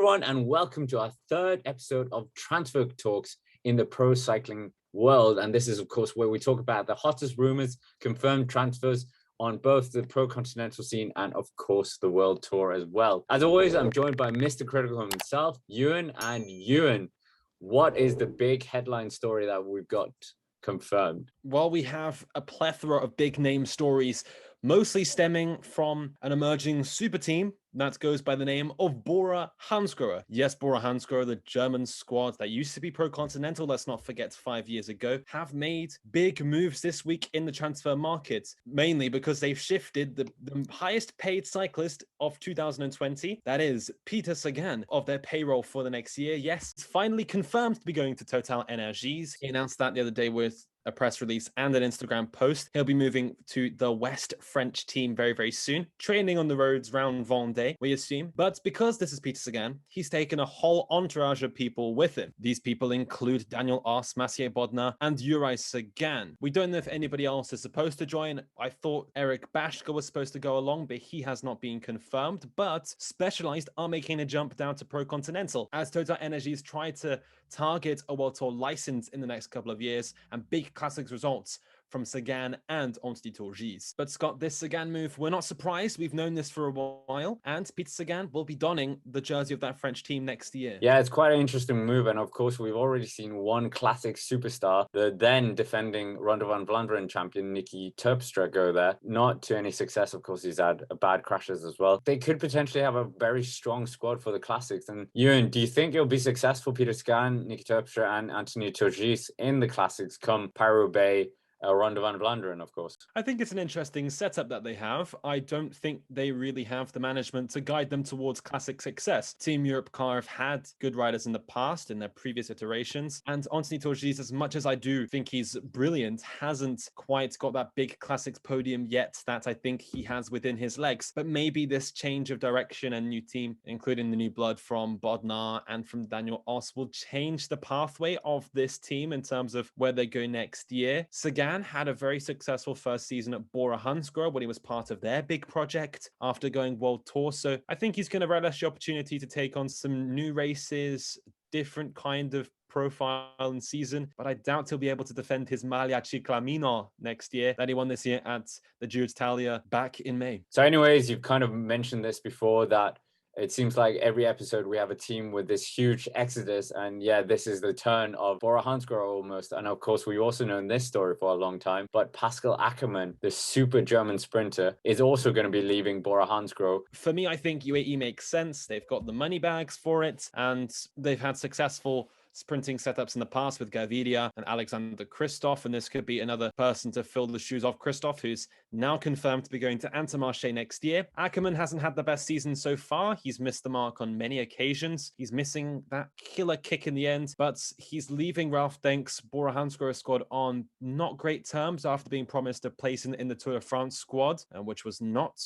everyone, and welcome to our third episode of Transfer Talks in the pro cycling world. And this is, of course, where we talk about the hottest rumors, confirmed transfers on both the pro continental scene and, of course, the world tour as well. As always, I'm joined by Mr. Critical himself, Ewan. And Ewan, what is the big headline story that we've got confirmed? Well, we have a plethora of big name stories, mostly stemming from an emerging super team that goes by the name of BoraHansgroh. Yes, BoraHansgroh, the German squad that used to be pro-continental, let's not forget 5 years ago, have made big moves this week in the transfer market, mainly because they've shifted the highest paid cyclist of 2020, that is Peter Sagan, of their payroll for the next year. Yes, it's finally confirmed to be going to TotalEnergies. He announced that the other day with a press release and an Instagram post. He'll be moving to the West French team very, very soon, training on the roads round Vendée, we assume. But because this is Peter Sagan, he's taken a whole entourage of people with him. These people include Daniel Ars, Mathieu Bodnar, and Juraj Sagan. We don't know if anybody else is supposed to join. I thought Eric Bashka was supposed to go along, but he has not been confirmed. But Specialized are making a jump down to Pro Continental as TotalEnergies try to target a World Tour license in the next couple of years and big classics results from Sagan and TotalEnergies. But Scott, this Sagan move, we're not surprised. We've known this for a while, and Peter Sagan will be donning the jersey of that French team next year. Yeah, it's quite an interesting move. And of course, we've already seen one classic superstar, the then defending Ronde van Vlaanderen champion, Nicky Terpstra, go there. Not to any success, of course, he's had bad crashes as well. They could potentially have a very strong squad for the classics. And Ewan, do you think it'll be successful, Peter Sagan, Nicky Terpstra, and Anthony Turgis in the classics come Paris-Roubaix, Ronde van Vlaanderen, of course? I think it's an interesting setup that they have. I don't think they really have the management to guide them towards classic success. Team Europe Car have had good riders in the past, in their previous iterations, and Anthony Turgis, as much as I do think he's brilliant, hasn't quite got that big classics podium yet that I think he has within his legs. But maybe this change of direction and new team, including the new blood from Bodnar and from Daniel Ars, will change the pathway of this team in terms of where they go next year. Sagan had a very successful first season at BoraHansgroh when he was part of their big project after going World Tour. So I think he's going to relish the opportunity to take on some new races, different kind of profile and season, but I doubt he'll be able to defend his Maglia Ciclamino next year that he won this year at the Giro d'Italia back in May. So anyways, you've kind of mentioned this before, that it seems like every episode we have a team with this huge exodus. And yeah, this is the turn of BoraHansgroh almost. And of course, we've also known this story for a long time. But Pascal Ackermann, the super German sprinter, is also going to be leaving BoraHansgroh. For me, I think UAE makes sense. They've got the money bags for it, and they've had successful sprinting setups in the past with Gaviria and Alexander Kristoff, and this could be another person to fill the shoes of Kristoff, who's now confirmed to be going to Intermarché next year. Ackermann hasn't had the best season so far. He's missed the mark on many occasions. He's missing that killer kick in the end, but he's leaving Ralph Denk's BoraHansgroh squad on not great terms after being promised a place in the Tour de France squad, which was not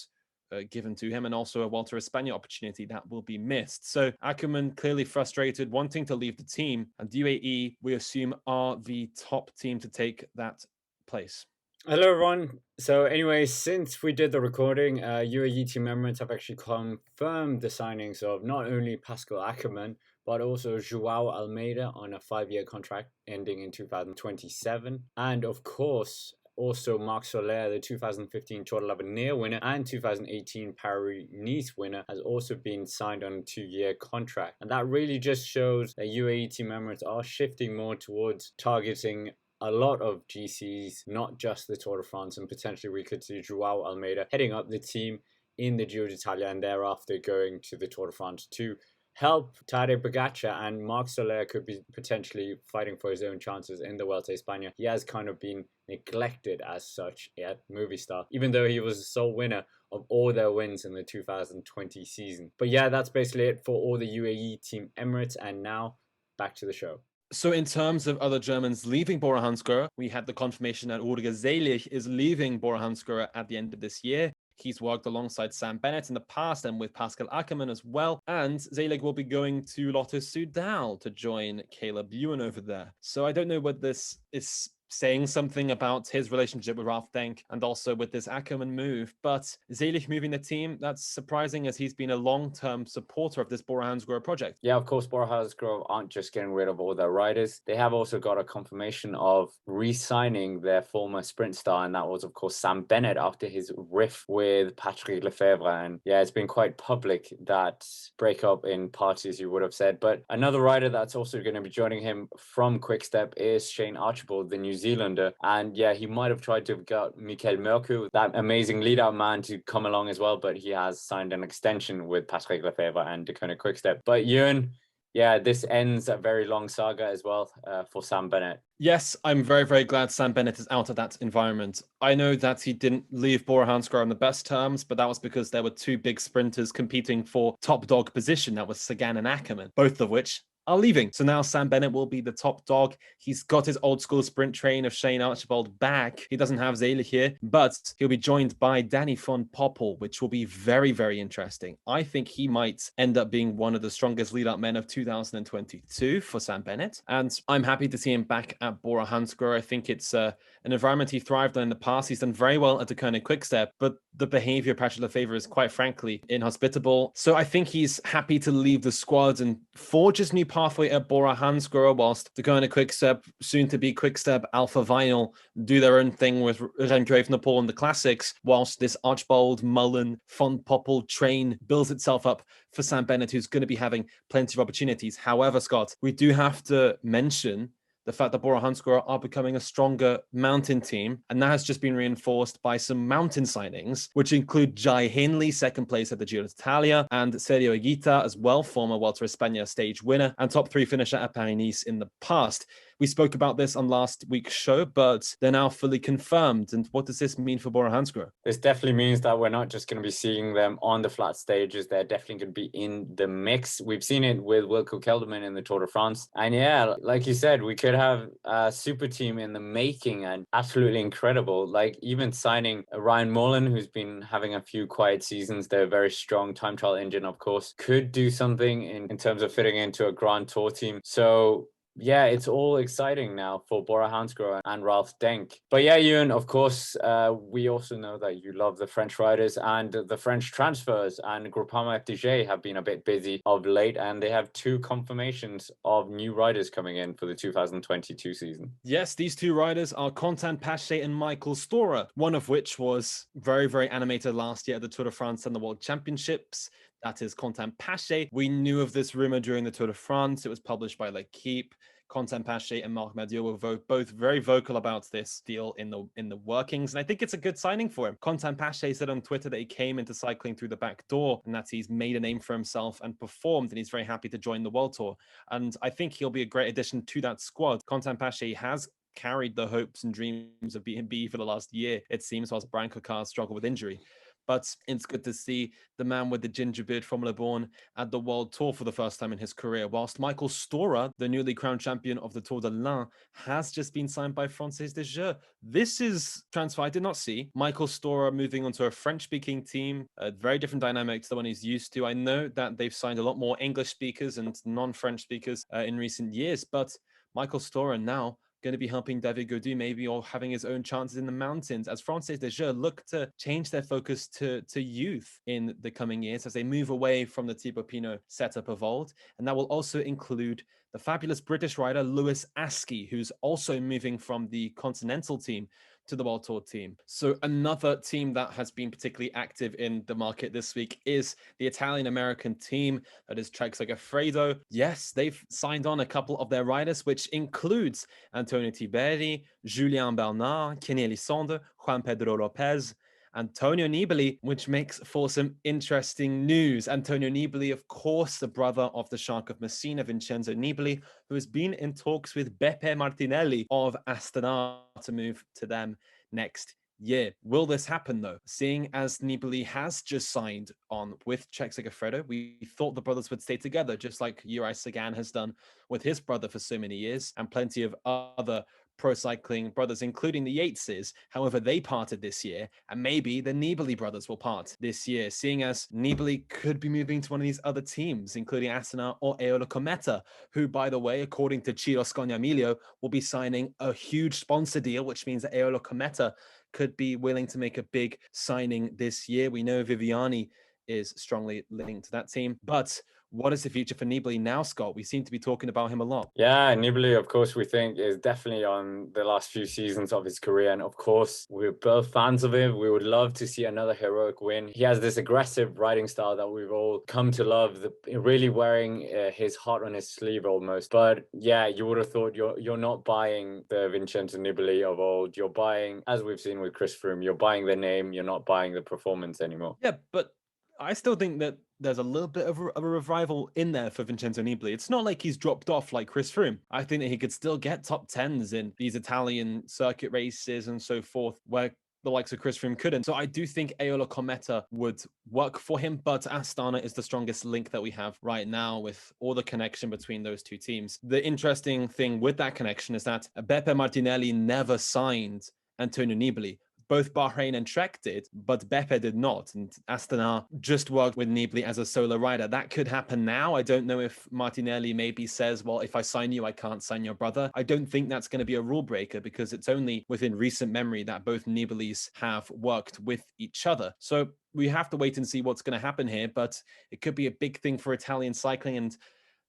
given to him, and also a Vuelta a España opportunity that will be missed. So Ackermann clearly frustrated, wanting to leave the team, and UAE, we assume, are the top team to take that place. Hello, everyone. So anyway, since we did the recording, UAE Team Emirates have actually confirmed the signings of not only Pascal Ackermann, but also Joao Almeida on a 5-year contract ending in 2027. And of course, also Marc, the 2015 Tour de l'Avenir winner and 2018 Paris-Nice winner, has also been signed on a 2-year contract. And that really just shows that UAE Team Emirates are shifting more towards targeting a lot of GCs, not just the Tour de France, and potentially we could see Joao Almeida heading up the team in the Giro d'Italia and thereafter going to the Tour de France to help Tadej Pogačar, and Marc could be potentially fighting for his own chances in the Vuelta a España. He has kind of been neglected as such at Movistar, even though he was the sole winner of all their wins in the 2020 season. But yeah, that's basically it for all the UAE Team Emirates, and now back to the show. So in terms of other Germans leaving BoraHansgroh, we had the confirmation that Rüdiger Selig is leaving BoraHansgroh at the end of this year. He's worked alongside Sam Bennett in the past and with Pascal Ackermann as well. And Selig will be going to Lotto Soudal to join Caleb Ewan over there. So I don't know whether this is saying something about his relationship with Ralph Denk and also with this Ackermann move. But Zelig moving the team, that's surprising as he's been a long-term supporter of this BoraHansgroh project. Yeah, of course, BoraHansgroh aren't just getting rid of all their riders. They have also got a confirmation of re-signing their former sprint star, and that was, of course, Sam Bennett after his riff with Patrick Lefevre. And yeah, it's been quite public, that breakup in parties, you would have said. But another rider that's also going to be joining him from Quickstep is Shane Archibald, the New Zealander. And yeah, he might have tried to have got Michael Mercu, that amazing lead-out man, to come along as well, but he has signed an extension with Patrick Lefevre and Deceuninck Quickstep. But Ewan, yeah, this ends a very long saga as well for Sam Bennett. Yes, I'm very, very glad Sam Bennett is out of that environment. I know that he didn't leave BoraHansgroh on the best terms, but that was because there were two big sprinters competing for top dog position. That was Sagan and Ackermann, both of which are leaving. So now Sam Bennett will be the top dog. He's got his old school sprint train of Shane Archibald back. He doesn't have Zelig here, but he'll be joined by Danny von Poppel, which will be very, very interesting. I think he might end up being one of the strongest lead-up men of 2022 for Sam Bennett. And I'm happy to see him back at BoraHansgroh. I think it's an environment he thrived on in the past. He's done very well at Deceuninck Quickstep, but the behavior of Patrick Lefevre is quite frankly inhospitable. So I think he's happy to leave the squad and forge his new pathway at BoraHansgroh, whilst Deceuninck Quickstep, soon to be Quickstep Alpha Vinyl, do their own thing with Remco Evenepoel in the classics, whilst this Archibald, Mullen, von Poppel train builds itself up for Sam Bennett, who's going to be having plenty of opportunities. However, Scott, we do have to mention the fact that BoraHansgroh are becoming a stronger mountain team, and that has just been reinforced by some mountain signings, which include Jai Hindley, second place at the Giro d'Italia, and Sergio Higuita as well, former Vuelta a España stage winner and top 3 finisher at Paris-Nice in the past. We spoke about this on last week's show, but they're now fully confirmed. And what does this mean for BoraHansgroh? This definitely means that we're not just going to be seeing them on the flat stages. They're definitely going to be in the mix. We've seen it with Wilco Kelderman in the Tour de France. And yeah, like you said, we could have a super team in the making and absolutely incredible. Like even signing Ryan Mullen, who's been having a few quiet seasons. They're a very strong time trial engine, of course, could do something in terms of fitting into a Grand Tour team. So yeah, it's all exciting now for BoraHansgroh and Ralph Denk. But yeah, Ewan, of course, we also know that you love the French riders and the French transfers, and Groupama FDJ have been a bit busy of late, and they have 2 confirmations of new riders coming in for the 2022 season. Yes, these 2 riders are Content Pache and Michael Storer, one of which was very, very animated last year at the Tour de France and the World Championships. That is Content Pache. We knew of this rumor during the Tour de France. It was published by L'Equipe. Content Pache and Marc Madiot were both very vocal about this deal in the workings, and I think it's a good signing for him. Content Pache said on Twitter that he came into cycling through the back door and that he's made a name for himself and performed, and he's very happy to join the World Tour. And I think he'll be a great addition to that squad. Content Pache has carried the hopes and dreams of BNB for the last year, it seems, whilst Brian Coquard struggled with injury. But it's good to see the man with the ginger beard from Le Bon at the World Tour for the first time in his career, whilst Michael Storer, the newly crowned champion of the Tour de l'Ain, has just been signed by Francis Desjeux. This is transfer I did not see. Michael Storer moving onto a French-speaking team, a very different dynamic to the one he's used to. I know that they've signed a lot more English speakers and non-French speakers in recent years, but Michael Storer now going to be helping David Gaudu maybe, or having his own chances in the mountains, as Francis Desjeux look to change their focus to youth in the coming years as they move away from the Thibaut Pinot setup of old. And that will also include the fabulous British rider Lewis Askey, who's also moving from the Continental team to the World Tour team. So another team that has been particularly active in the market this week is the Italian-American team that is Trek Segafredo. Yes, they've signed on a couple of their riders, which includes Antonio Tiberi, Julien Bernard, Kenny Elizondo, Juan Pedro Lopez, Antonio Nibali, which makes for some interesting news. Antonio Nibali, of course, the brother of the Shark of Messina, Vincenzo Nibali, who has been in talks with Beppe Martinelli of Astana to move to them next year. Will this happen, though? Seeing as Nibali has just signed on with Trek Segafredo, we thought the brothers would stay together, just like Uri Sagan has done with his brother for so many years, and plenty of other pro cycling brothers, including the Yateses. However, they parted this year, and maybe the Nibali brothers will part this year, seeing as Nibali could be moving to one of these other teams, including Astana or Eolo Cometa, who, by the way, according to Ciro Scognamiglio, will be signing a huge sponsor deal, which means that Eolo Cometa could be willing to make a big signing this year. We know Viviani is strongly linked to that team, but what is the future for Nibali now, Scott? We seem to be talking about him a lot. Yeah, Nibali, of course, we think is definitely on the last few seasons of his career. And of course, we're both fans of him. We would love to see another heroic win. He has this aggressive riding style that we've all come to love, really wearing his heart on his sleeve almost. But yeah, you would have thought you're not buying the Vincenzo Nibali of old. You're buying, as we've seen with Chris Froome, you're buying the name, you're not buying the performance anymore. Yeah, but I still think that there's a little bit of a revival in there for Vincenzo Nibali. It's not like he's dropped off like Chris Froome. I think that he could still get top 10s in these Italian circuit races and so forth, where the likes of Chris Froome couldn't. So I do think Eolo Cometa would work for him, but Astana is the strongest link that we have right now with all the connection between those two teams. The interesting thing with that connection is that Beppe Martinelli never signed Antonio Nibali. Both Bahrain and Trek did, but Beppe did not. And Astana just worked with Nibali as a solo rider. That could happen now. I don't know if Martinelli maybe says, well, if I sign you, I can't sign your brother. I don't think that's going to be a rule breaker because it's only within recent memory that both Nibalis have worked with each other. So we have to wait and see what's going to happen here, but it could be a big thing for Italian cycling, and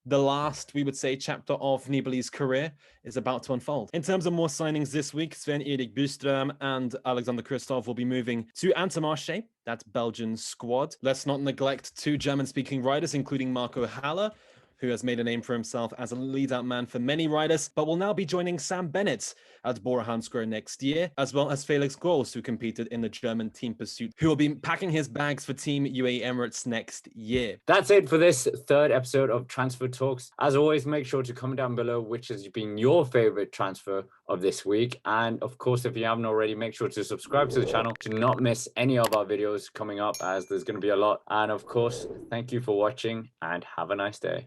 the last, we would say, chapter of Nibali's career is about to unfold. In terms of more signings this week, Sven-Erik Byström and Alexander Kristoff will be moving to Intermarché, that Belgian squad. Let's not neglect two German-speaking riders, including Marco Haller, who has made a name for himself as a lead-out man for many riders, but will now be joining Sam Bennett at BoraHansgroh next year, as well as Felix Gross, who competed in the German Team Pursuit, who will be packing his bags for Team UAE Emirates next year. That's it for this third episode of Transfer Talks. As always, make sure to comment down below which has been your favorite transfer of this week. And of course, if you haven't already, make sure to subscribe to the channel to not miss any of our videos coming up, as there's going to be a lot. And of course, thank you for watching and have a nice day.